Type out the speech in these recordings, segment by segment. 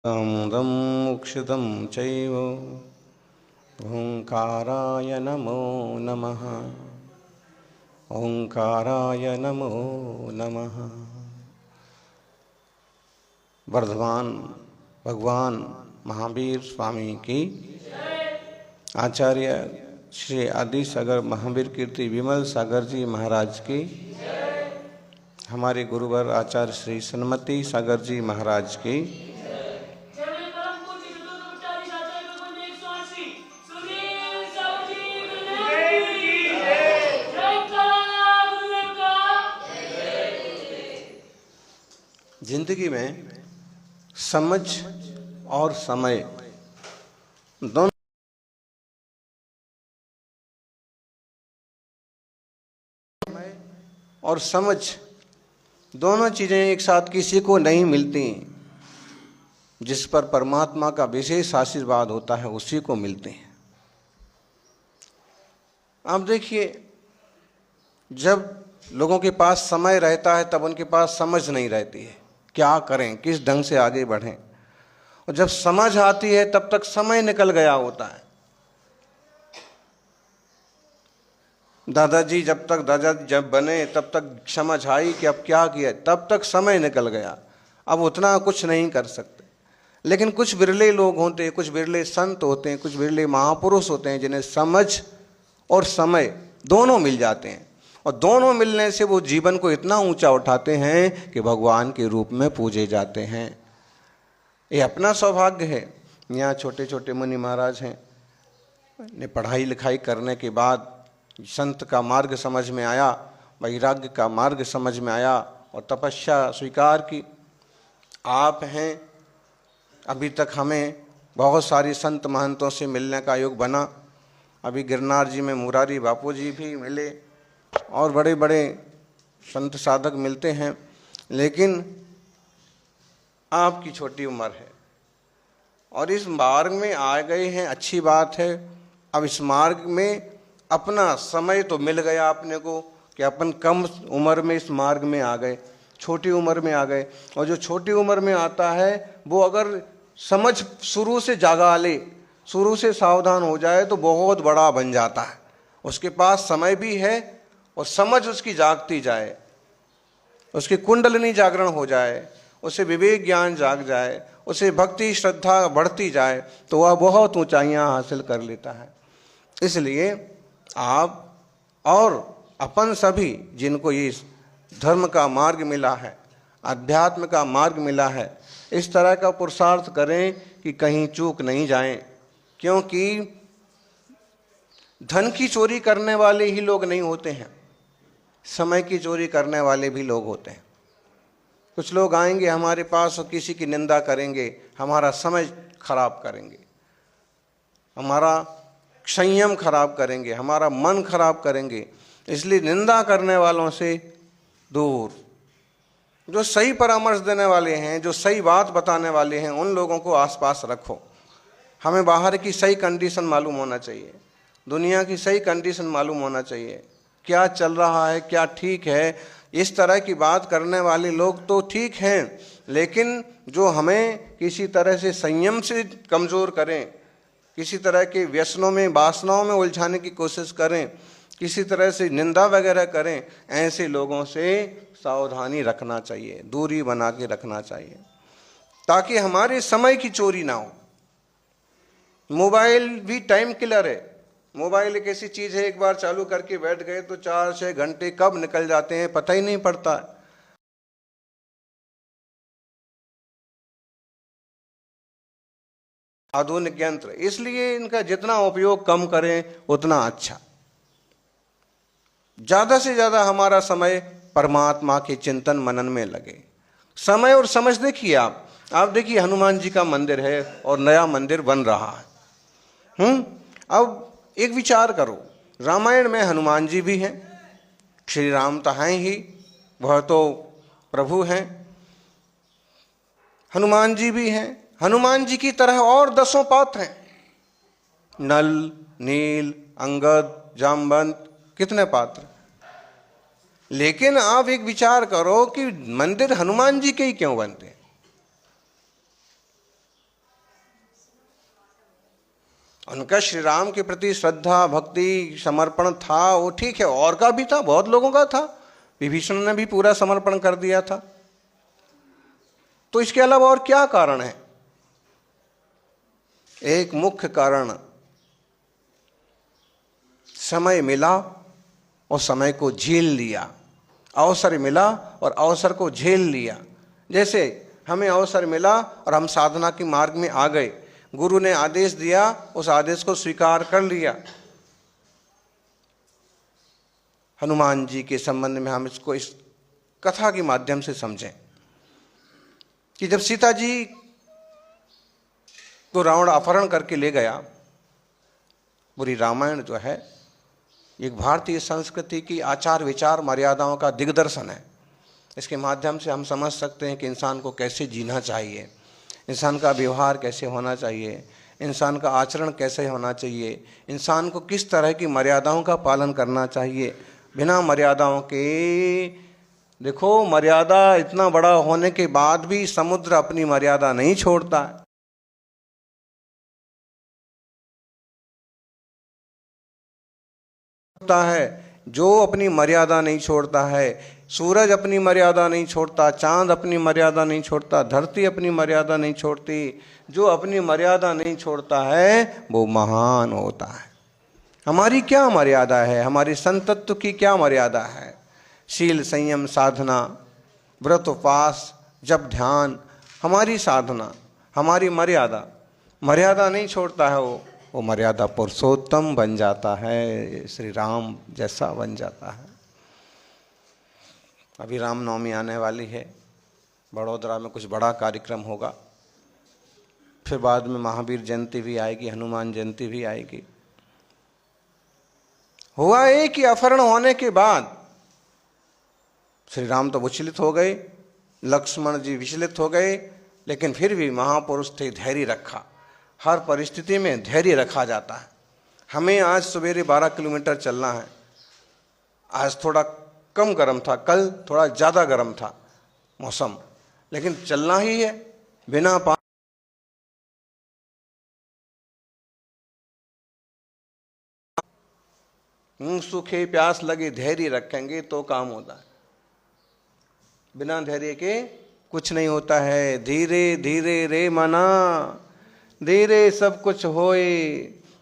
अमृतं मोक्षितं चैव ओंकाराय नमो नमः। ओंकाराय नमो नमः। वर्धमान भगवान महावीर स्वामी की, आचार्य श्री आदि सागर महावीर कीर्ति विमल सागर जी महाराज की, हमारे गुरुवर आचार्य श्री सन्मति सागर जी महाराज की, जिंदगी में समझ और समय दोनों और समझ दोनों चीजें एक साथ किसी को नहीं मिलती। जिस पर परमात्मा का विशेष आशीर्वाद होता है उसी को मिलते हैं। आप देखिए, जब लोगों के पास समय रहता है तब उनके पास समझ नहीं रहती है, क्या करें, किस ढंग से आगे बढ़ें। और जब समझ आती है तब तक समय निकल गया होता है। दादाजी जब बने तब तक समझ आई कि अब क्या किया, तब तक समय निकल गया, अब उतना कुछ नहीं कर सकते। लेकिन कुछ बिरले लोग होते हैं, कुछ बिरले संत होते हैं, कुछ बिरले महापुरुष होते हैं जिन्हें समझ और समय दोनों मिल जाते हैं। और दोनों मिलने से वो जीवन को इतना ऊंचा उठाते हैं कि भगवान के रूप में पूजे जाते हैं। ये अपना सौभाग्य है। यहाँ छोटे छोटे मुनि महाराज हैं, ने पढ़ाई लिखाई करने के बाद संत का मार्ग समझ में आया, वैराग्य का मार्ग समझ में आया और तपस्या स्वीकार की। आप हैं, अभी तक हमें बहुत सारी संत महंतों से मिलने का योग बना। अभी गिरनार जी में मुरारी बापू जी भी मिले और बड़े बड़े संत साधक मिलते हैं। लेकिन आपकी छोटी उम्र है और इस मार्ग में आ गए हैं, अच्छी बात है। अब इस मार्ग में अपना समय तो मिल गया अपने को कि अपन कम उम्र में इस मार्ग में आ गए, छोटी उम्र में आ गए। और जो छोटी उम्र में आता है वो अगर समझ शुरू से जागा ले, शुरू से सावधान हो जाए तो बहुत बड़ा बन जाता है। उसके पास समय भी है और समझ उसकी जागती जाए, उसकी कुंडलिनी जागरण हो जाए, उसे विवेक ज्ञान जाग जाए, उसे भक्ति श्रद्धा बढ़ती जाए तो वह बहुत ऊंचाइयां हासिल कर लेता है। इसलिए आप और अपन सभी जिनको ये धर्म का मार्ग मिला है, अध्यात्म का मार्ग मिला है, इस तरह का पुरुषार्थ करें कि कहीं चूक नहीं जाएं। क्योंकि धन की चोरी करने वाले ही लोग नहीं होते हैं, समय की चोरी करने वाले भी लोग होते हैं। कुछ लोग आएंगे हमारे पास और किसी की निंदा करेंगे, हमारा समय खराब करेंगे, हमारा संयम खराब करेंगे, हमारा मन खराब करेंगे। इसलिए निंदा करने वालों से दूर, जो सही परामर्श देने वाले हैं, जो सही बात बताने वाले हैं, उन लोगों को आसपास रखो। हमें बाहर की सही कंडीशन मालूम होना चाहिए, दुनिया की सही कंडीशन मालूम होना चाहिए, क्या चल रहा है, क्या ठीक है। इस तरह की बात करने वाले लोग तो ठीक हैं, लेकिन जो हमें किसी तरह से संयम से कमज़ोर करें, किसी तरह के व्यसनों में, वासनाओं में उलझाने की कोशिश करें, किसी तरह से निंदा वगैरह करें, ऐसे लोगों से सावधानी रखना चाहिए, दूरी बना के रखना चाहिए, ताकि हमारे समय की चोरी ना हो। मोबाइल भी टाइम किलर है। मोबाइल एक ऐसी चीज़ है, एक बार चालू करके बैठ गए तो 4-6 घंटे कब निकल जाते हैं पता ही नहीं पड़ता। आधुनिक यंत्र, इसलिए इनका जितना उपयोग कम करें उतना अच्छा। ज़्यादा से ज़्यादा हमारा समय परमात्मा के चिंतन मनन में लगे। समय और समझ देखिए, आप देखिए हनुमान जी का मंदिर है और नया मंदिर बन रहा है। अब एक विचार करो, रामायण में हनुमान जी भी हैं, श्री राम तो हैं ही, वह तो प्रभु हैं, हनुमान जी भी हैं। हनुमान जी की तरह और 10 पात्र हैं, नल, नील, अंगद, जामवंत, कितने पात्र। लेकिन आप एक विचार करो कि मंदिर हनुमान जी के ही क्यों बनते हैं? उनका श्री राम के प्रति श्रद्धा भक्ति समर्पण था, वो ठीक है, और का भी था, बहुत लोगों का था। विभीषण ने भी पूरा समर्पण कर दिया था। तो इसके अलावा और क्या कारण है? एक मुख्य कारण, समय मिला और समय को झेल लिया, अवसर मिला और अवसर को झेल लिया। जैसे हमें अवसर मिला और हम साधना के मार्ग में आ गए, गुरु ने आदेश दिया, उस आदेश को स्वीकार कर लिया। हनुमान जी के संबंध में हम इसको इस कथा के माध्यम से समझें कि जब सीता जी को रावण अपहरण करके ले गया, पूरी रामायण जो है एक भारतीय संस्कृति की आचार विचार मर्यादाओं का दिग्दर्शन है। इसके माध्यम से हम समझ सकते हैं कि इंसान को कैसे जीना चाहिए, इंसान का व्यवहार कैसे होना चाहिए, इंसान का आचरण कैसे होना चाहिए, इंसान को किस तरह की मर्यादाओं का पालन करना चाहिए। बिना मर्यादाओं के, देखो मर्यादा इतना बड़ा होने के बाद भी समुद्र अपनी मर्यादा नहीं छोड़ता है। जो अपनी मर्यादा नहीं छोड़ता है, सूरज अपनी मर्यादा नहीं छोड़ता, चांद अपनी मर्यादा नहीं छोड़ता, धरती अपनी मर्यादा नहीं छोड़ती, जो अपनी मर्यादा नहीं छोड़ता है वो महान होता है। हमारी क्या मर्यादा है? हमारी संतत्व की क्या मर्यादा है? शील संयम साधना, व्रत उपवास, जप ध्यान, हमारी साधना, हमारी मर्यादा। मर्यादा नहीं छोड़ता है वो मर्यादा पुरुषोत्तम बन जाता है, श्री राम जैसा बन जाता है। अभी रामनवमी आने वाली है, बड़ोदरा में कुछ बड़ा कार्यक्रम होगा, फिर बाद में महावीर जयंती भी आएगी, हनुमान जयंती भी आएगी। हुआ एक कि अपहरण होने के बाद श्री राम तो विचलित हो गए, लक्ष्मण जी विचलित हो गए, लेकिन फिर भी महापुरुष थे, धैर्य रखा। हर परिस्थिति में धैर्य रखा जाता है। हमें आज सवेरे 12 किलोमीटर चलना है। आज थोड़ा कम गर्म था, कल थोड़ा ज़्यादा गर्म था मौसम, लेकिन चलना ही है। बिना मुंह सूखे प्यास लगे, धैर्य रखेंगे तो काम होता है। बिना धैर्य के कुछ नहीं होता है। धीरे धीरे रे मना, धीरे सब कुछ होए,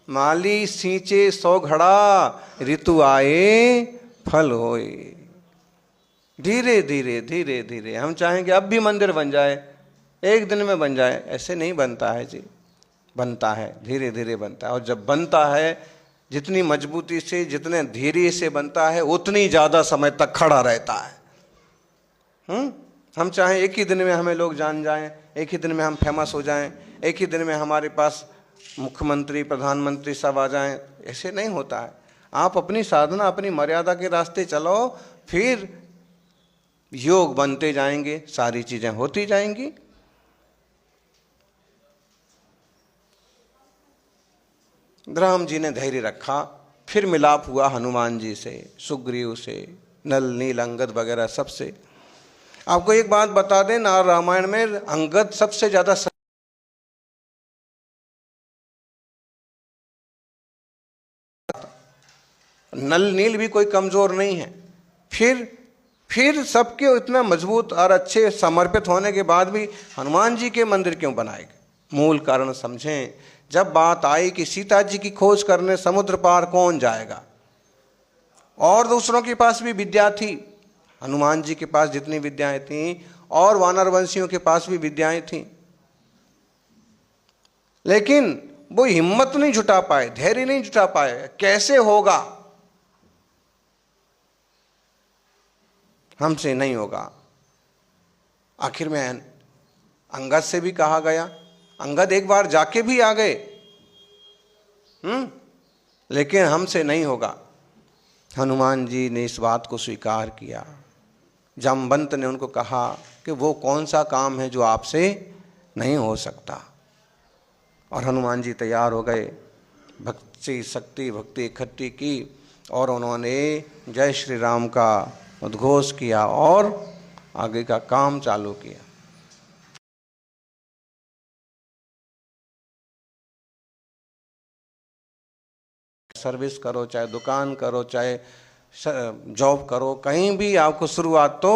माली सींचे 100 घड़ा, ऋतु आए फल होए। धीरे धीरे धीरे धीरे। हम चाहेंगे अब भी मंदिर बन जाए, एक दिन में बन जाए, ऐसे नहीं बनता है जी। बनता है, धीरे धीरे बनता है। और जब बनता है, जितनी मजबूती से, जितने धीरे से बनता है, उतनी ज़्यादा समय तक खड़ा रहता है। हम चाहें एक ही दिन में हमें लोग जान जाएं, एक ही दिन में हम फेमस हो जाएं, एक ही दिन में हमारे पास मुख्यमंत्री प्रधानमंत्री सब आ जाएं, ऐसे नहीं होता है। आप अपनी साधना, अपनी मर्यादा के रास्ते चलो, फिर योग बनते जाएंगे, सारी चीजें होती जाएंगी। राम जी ने धैर्य रखा, फिर मिलाप हुआ हनुमान जी से, सुग्रीव से, नल नील अंगद वगैरह सबसे। आपको एक बात बता दें, ना रामायण में अंगद सबसे ज्यादा नल नील भी कोई कमजोर नहीं है। फिर सबके इतना मजबूत और अच्छे समर्पित होने के बाद भी हनुमान जी के मंदिर क्यों बनाए गए? मूल कारण समझें। जब बात आई कि सीता जी की खोज करने समुद्र पार कौन जाएगा, और दूसरों के पास भी विद्या थी, हनुमान जी के पास जितनी विद्याएं थीं और वानर वंशियों के पास भी विद्याएं थीं, लेकिन वो हिम्मत नहीं जुटा पाए, धैर्य नहीं जुटा पाए। कैसे होगा? हमसे नहीं होगा। आखिर में अंगद से भी कहा गया, अंगद एक बार जाके भी आ गए, लेकिन हमसे नहीं होगा। हनुमान जी ने इस बात को स्वीकार किया। जामवंत ने उनको कहा कि वो कौन सा काम है जो आपसे नहीं हो सकता, और हनुमान जी तैयार हो गए। भक्ति शक्ति भक्ति इकट्ठी की और उन्होंने जय श्री राम का उद्घोष किया और आगे का काम चालू किया। सर्विस करो, चाहे दुकान करो, चाहे जॉब करो, कहीं भी आपको शुरुआत तो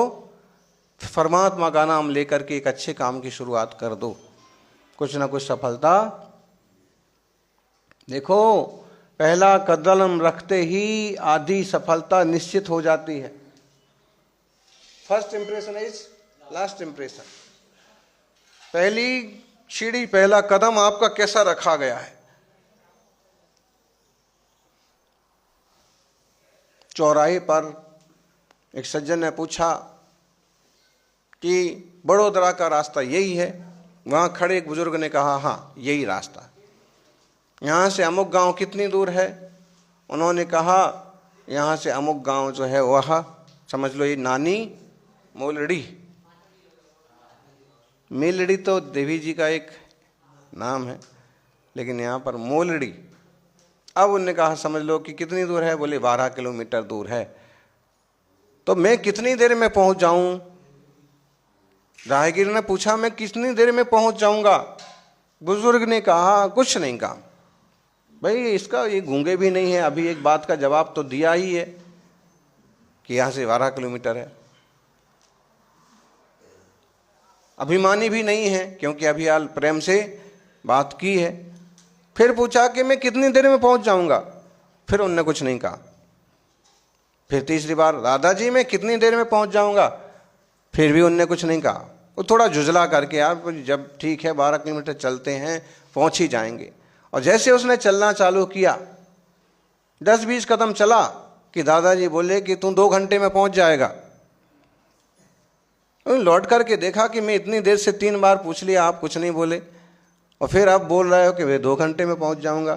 परमात्मा का नाम लेकर के एक अच्छे काम की शुरुआत कर दो, कुछ ना कुछ सफलता। देखो, पहला कदम रखते ही आधी सफलता निश्चित हो जाती है। First impression is last impression. पहली सीढ़ी, पहला कदम आपका कैसा रखा गया है। चौराहे पर एक सज्जन ने पूछा कि बड़ोदरा का रास्ता यही है। वहां खड़े एक बुजुर्ग ने कहा, हाँ यही रास्ता। यहाँ से अमुक गांव कितनी दूर है? उन्होंने कहा, यहाँ से अमुक गांव जो है वह समझ लो ये नानी मोलड़ी। मेलड़ी तो देवी जी का एक नाम है, लेकिन यहाँ पर मोलड़ी। अब उन्होंने कहा समझ लो कि कितनी दूर है? बोले 12 किलोमीटर दूर है। तो मैं कितनी देर में पहुंच जाऊं? राहगीर ने पूछा, मैं कितनी देर में पहुंच जाऊंगा? बुजुर्ग ने कहा, कुछ नहीं कहा भाई, इसका ये गूंगे भी नहीं है, अभी एक बात का जवाब तो दिया ही है कि यहां से 12 किलोमीटर है। अभिमानी भी नहीं है क्योंकि अभी हाल प्रेम से बात की है। फिर पूछा कि मैं कितनी देर में पहुंच जाऊंगा? फिर उनने कुछ नहीं कहा। फिर तीसरी बार, दादाजी मैं कितनी देर में पहुंच जाऊंगा? फिर भी उनने कुछ नहीं कहा। वो थोड़ा जुझला करके, यार जब ठीक है 12 किलोमीटर चलते हैं पहुंच ही जाएंगे। और जैसे उसने चलना चालू किया, 10-20 कदम चला कि दादाजी बोले कि तू 2 घंटे में पहुंच जाएगा। लौट करके देखा कि मैं इतनी देर से 3 बार पूछ लिया, आप कुछ नहीं बोले, और फिर आप बोल रहे हो कि मैं 2 घंटे में पहुंच जाऊंगा।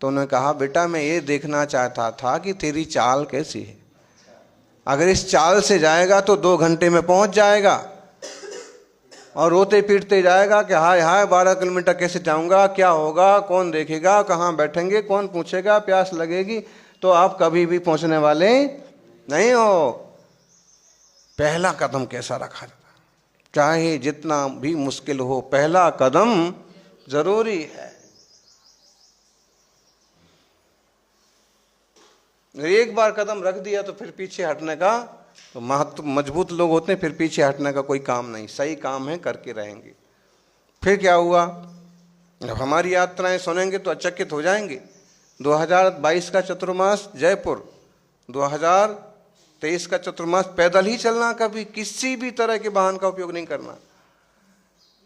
तो उन्होंने कहा, बेटा मैं ये देखना चाहता था कि तेरी चाल कैसी है। अगर इस चाल से जाएगा तो 2 घंटे में पहुंच जाएगा, और रोते पीटते जाएगा कि हाय हाय 12 किलोमीटर कैसे जाऊंगा, क्या होगा, कौन देखेगा, कहाँ बैठेंगे, कौन पूछेगा, प्यास लगेगी, तो आप कभी भी पहुंचने वाले नहीं हो। पहला कदम कैसा रखा जाता है? चाहे जितना भी मुश्किल हो, पहला कदम जरूरी है। एक बार कदम रख दिया तो फिर पीछे हटने का तो महत्व, मजबूत लोग होते हैं, फिर पीछे हटने का कोई काम नहीं, सही काम है करके रहेंगे। फिर क्या हुआ? जब हमारी यात्राएं सुनेंगे तो अचकित हो जाएंगे। 2022 का चतुर्मास जयपुर, 2023 का चतुर्मास पैदल ही चलना, कभी किसी भी तरह के वाहन का उपयोग नहीं करना।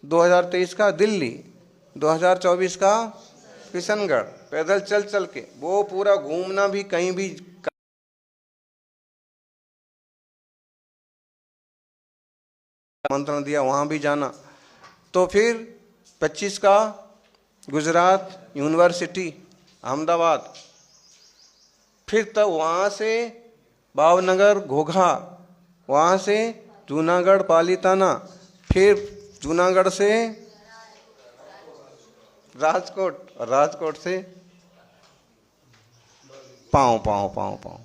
2023 का दिल्ली, 2024 का किशनगढ़, पैदल चल चल के वो पूरा घूमना भी, कहीं भी मंत्रण दिया वहां भी जाना। तो फिर 25 का गुजरात यूनिवर्सिटी अहमदाबाद, फिर तब वहां से भावनगर घोघा, वहां से जूनागढ़ पालीताना, फिर जूनागढ़ से राजकोट, राजकोट से पाँव पाँव पाँव पाँव।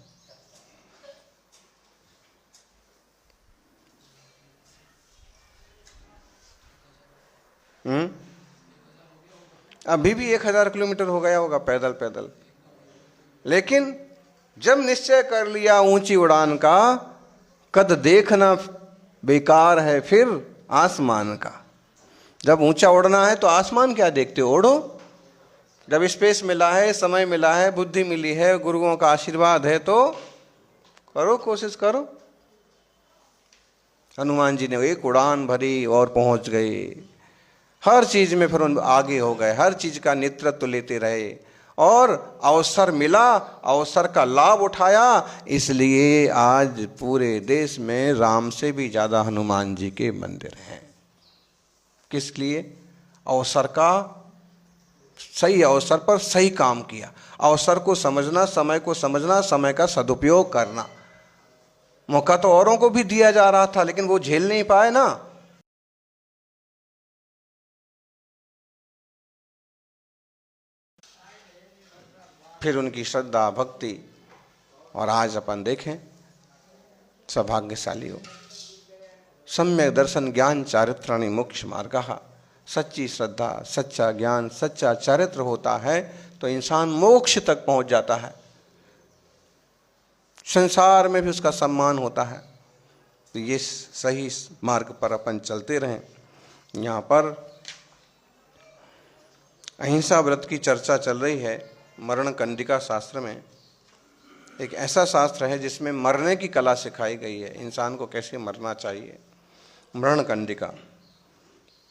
अभी भी 1000 किलोमीटर हो गया होगा पैदल पैदल। लेकिन जब निश्चय कर लिया ऊंची उड़ान का, कद देखना बेकार है फिर आसमान का। जब ऊंचा उड़ना है तो आसमान क्या देखते हो, उड़ो। जब स्पेस मिला है, समय मिला है, बुद्धि मिली है, गुरुओं का आशीर्वाद है, तो करो, कोशिश करो। हनुमान जी ने एक उड़ान भरी और पहुंच गए। हर चीज में फिर आगे हो गए, हर चीज का नेतृत्व लेते रहे, और अवसर मिला, अवसर का लाभ उठाया। इसलिए आज पूरे देश में राम से भी ज्यादा हनुमान जी के मंदिर हैं। किस लिए? अवसर का, सही अवसर पर सही काम किया। अवसर को समझना, समय को समझना, समय का सदुपयोग करना। मौका तो औरों को भी दिया जा रहा था, लेकिन वो झेल नहीं पाए ना। फिर उनकी श्रद्धा भक्ति, और आज अपन देखें सौभाग्यशाली हो। सम्यक दर्शन ज्ञान चारित्राणि मोक्ष मार्गः। सच्ची श्रद्धा, सच्चा ज्ञान, सच्चा चरित्र होता है तो इंसान मोक्ष तक पहुंच जाता है, संसार में भी उसका सम्मान होता है। तो ये सही मार्ग पर अपन चलते रहें। यहाँ पर अहिंसा व्रत की चर्चा चल रही है। मरण कंडिका शास्त्र में एक ऐसा शास्त्र है जिसमें मरने की कला सिखाई गई है, इंसान को कैसे मरना चाहिए, मरण कंडिका।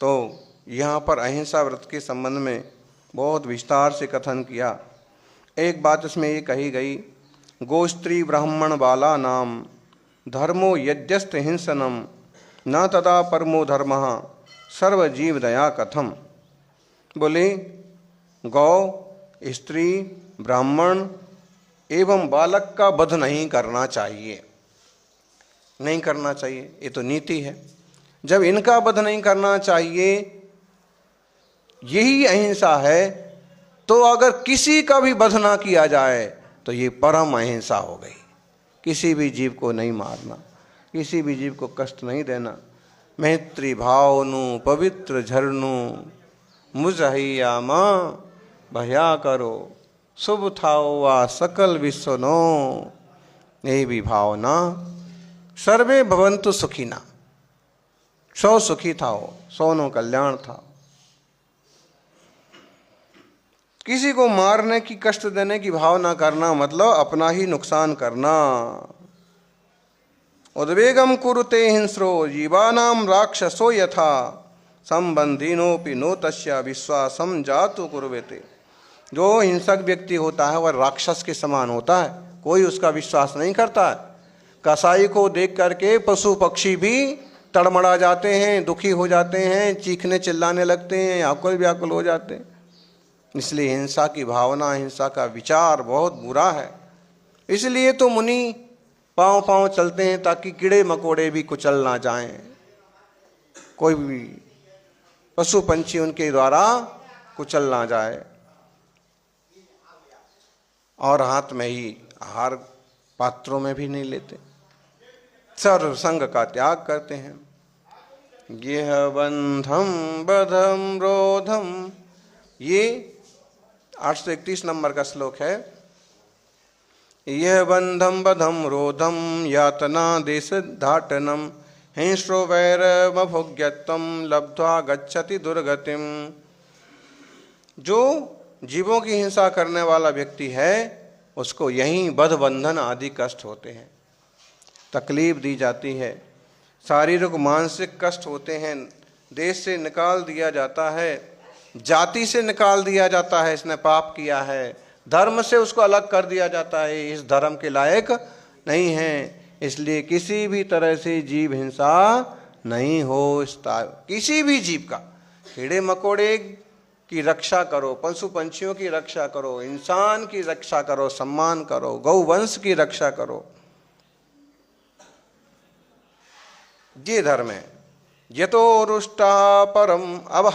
तो यहाँ पर अहिंसा व्रत के संबंध में बहुत विस्तार से कथन किया। एक बात इसमें ये कही गई, गोस्त्री ब्राह्मण बाला नाम धर्मो यद्यस्त हिंसनम न तदा परमो धर्मः सर्वजीव दया कथम। बोले गौ, स्त्री, ब्राह्मण एवं बालक का वध नहीं करना चाहिए, नहीं करना चाहिए, ये तो नीति है। जब इनका वध नहीं करना चाहिए, यही अहिंसा है, तो अगर किसी का भी वध ना किया जाए तो ये परम अहिंसा हो गई। किसी भी जीव को नहीं मारना, किसी भी जीव को कष्ट नहीं देना। मैत्री भावनु पवित्र झरनु मुझहिया माँ भया करो, शुभ थाओ वा सकल विश्वनो, यही भी भावना। सर्वे भवन्तु सुखिना, सौ सुखी थाओ, सौनो कल्याण था। किसी को मारने की, कष्ट देने की भावना करना मतलब अपना ही नुकसान करना। उद्वेगम कुरुते हिंस्रो जीवानाम राक्षसो यथा संबंधिनोपि नो तस्य विश्वासम जातु कुर्वेते। जो हिंसक व्यक्ति होता है वह राक्षस के समान होता है, कोई उसका विश्वास नहीं करता है। कसाई को देख करके पशु पक्षी भी तड़मड़ा जाते हैं, दुखी हो जाते हैं, चीखने चिल्लाने लगते हैं, आकुल व्याकुल हो जाते हैं। इसलिए हिंसा की भावना, हिंसा का विचार बहुत बुरा है। इसलिए तो मुनि पांव पांव चलते हैं ताकि कीड़े मकोड़े भी कुचल ना जाएं, कोई भी पशु पंछी उनके द्वारा कुचल ना जाए। और हाथ में ही आहार पात्रों में भी नहीं लेते, सर्व संग का त्याग करते हैं। यह बंधम बधम रोधम, ये 831 नंबर का श्लोक है। यह बंधम बधम रोधम यातना देश धाटनम हिंस्रो वैरमभोग्यत्वम लब्ध्वा गच्छति दुर्गतिम। जो जीवों की हिंसा करने वाला व्यक्ति है उसको यहीं बध बंधन आदि कष्ट होते हैं, तकलीफ दी जाती है, शारीरिक मानसिक कष्ट होते हैं, देश से निकाल दिया जाता है, जाति से निकाल दिया जाता है, इसने पाप किया है, धर्म से उसको अलग कर दिया जाता है, इस धर्म के लायक नहीं है। इसलिए किसी भी तरह से जीव हिंसा नहीं हो। किसी भी जीव का, कीड़े मकोड़े की रक्षा करो, पशु पंछियों की रक्षा करो, इंसान की रक्षा करो, सम्मान करो, गौ वंश की रक्षा करो, ये धर्म है। यतो रुष्टा परम। अब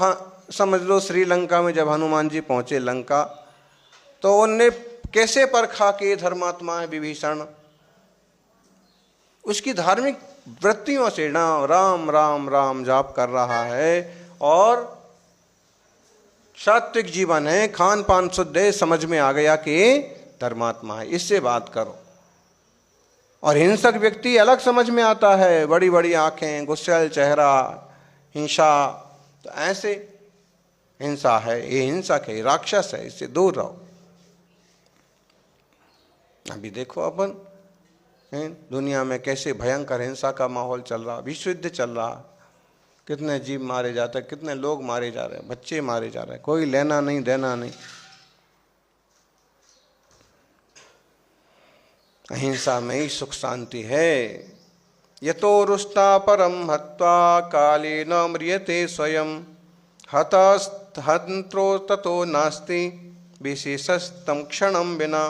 समझ लो श्रीलंका में जब हनुमान जी पहुंचे लंका, तो उनने कैसे परखा कि धर्मात्मा है विभीषण। उसकी धार्मिक वृत्तियों से राम राम राम जाप कर रहा है और सात्विक जीवन है, खान पान शुद्ध है, समझ में आ गया कि धर्मात्मा है, इससे बात करो। और हिंसक व्यक्ति अलग समझ में आता है, बड़ी बड़ी आंखें, गुस्सैल चेहरा, हिंसा। तो ऐसे हिंसा है, ये हिंसक है, राक्षस है, इससे दूर रहो। अभी देखो अपन दुनिया में कैसे भयंकर हिंसा का माहौल चल रहा, विश्व युद्ध चल रहा, कितने जीव मारे जाते हैं, कितने लोग मारे जा रहे हैं, बच्चे मारे जा रहे हैं, कोई लेना नहीं देना नहीं। अहिंसा में ही सुख शांति है। यतो रुष्टा परम हत्वा काले न म्रियते स्वयं हतस्त्रो ततो नास्ति विशेषस्तम क्षणम बिना।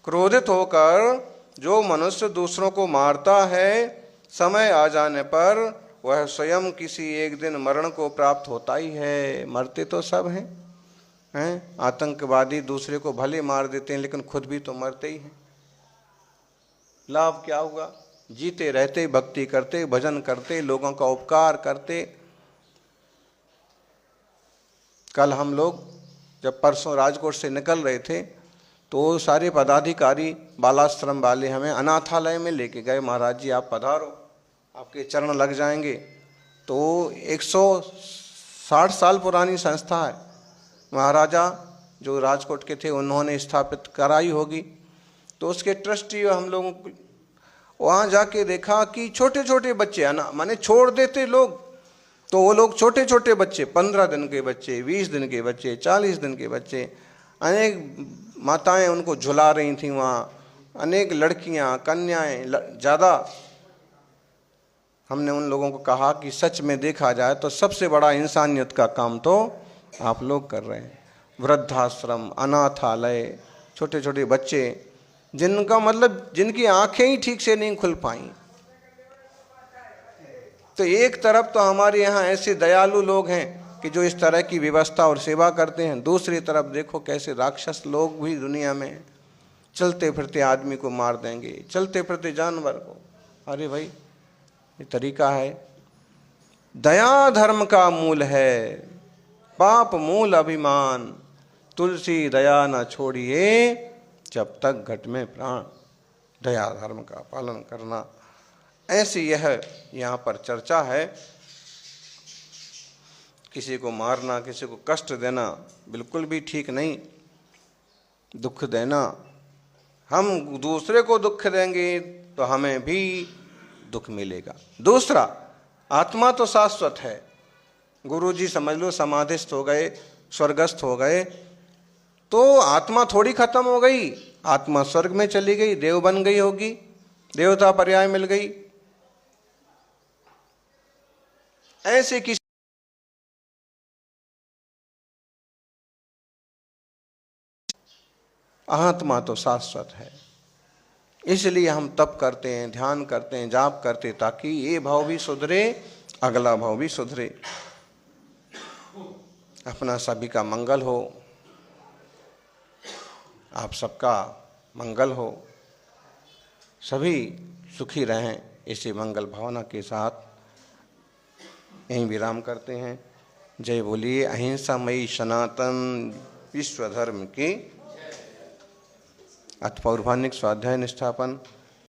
क्रोधित होकर जो मनुष्य दूसरों को मारता है, समय आ जाने पर वह स्वयं किसी एक दिन मरण को प्राप्त होता ही है। मरते तो सब हैं, आतंकवादी दूसरे को भले मार देते हैं लेकिन खुद भी तो मरते ही हैं। लाभ क्या हुआ? जीते रहते, भक्ति करते, भजन करते, लोगों का उपकार करते। कल हम लोग जब परसों राजकोट से निकल रहे थे तो सारे पदाधिकारी बालाश्रम वाले हमें अनाथालय में लेके गए। महाराज जी आप पधारो, आपके चरण लग जाएंगे। तो 160 साल पुरानी संस्था है, महाराजा जो राजकोट के थे उन्होंने स्थापित कराई होगी। तो उसके ट्रस्टी हम लोगों को वहाँ जाके देखा कि छोटे छोटे बच्चे माने छोड़ देते लोग, तो वो लोग छोटे छोटे बच्चे 15 दिन के बच्चे, 20 दिन के बच्चे, 40 दिन के बच्चे, अनेक माताएं उनको झुला रही थीं वहाँ, अनेक लड़कियाँ कन्याएं ज़्यादा। हमने उन लोगों को कहा कि सच में देखा जाए तो सबसे बड़ा इंसानियत का काम तो आप लोग कर रहे हैं। वृद्धाश्रम, अनाथालय, छोटे छोटे बच्चे जिनका मतलब जिनकी आंखें ही ठीक से नहीं खुल पाई। तो एक तरफ तो हमारे यहाँ ऐसे दयालु लोग हैं कि जो इस तरह की व्यवस्था और सेवा करते हैं, दूसरी तरफ देखो कैसे राक्षस लोग भी दुनिया में चलते फिरते आदमी को मार देंगे, चलते फिरते जानवर को। अरे भाई ये तरीका है? दया धर्म का मूल है, पाप मूल अभिमान, तुलसी दया न छोड़िए जब तक घट में प्राण। दया धर्म का पालन करना, ऐसी यह यहाँ पर चर्चा है। किसी को मारना, किसी को कष्ट देना बिल्कुल भी ठीक नहीं। दुख देना, हम दूसरे को दुख देंगे तो हमें भी दुख मिलेगा। दूसरा, आत्मा तो शाश्वत है। गुरु जी समझ लो समाधिस्थ हो गए, स्वर्गस्थ हो गए, तो आत्मा थोड़ी खत्म हो गई। आत्मा स्वर्ग में चली गई, देव बन गई होगी, देवता पर्याय मिल गई। ऐसे किसी आत्मा तो शाश्वत है। इसलिए हम तप करते हैं, ध्यान करते हैं, जाप करते हैं, ताकि ये भाव भी सुधरे, अगला भाव भी सुधरे, अपना सभी का मंगल हो, आप सबका मंगल हो, सभी सुखी रहें। इसी मंगल भावना के साथ यहीं विराम करते हैं। जय बोलिए अहिंसामयी सनातन विश्व धर्म की। अथ पौर्वानिक स्वाध्याय निष्ठापन।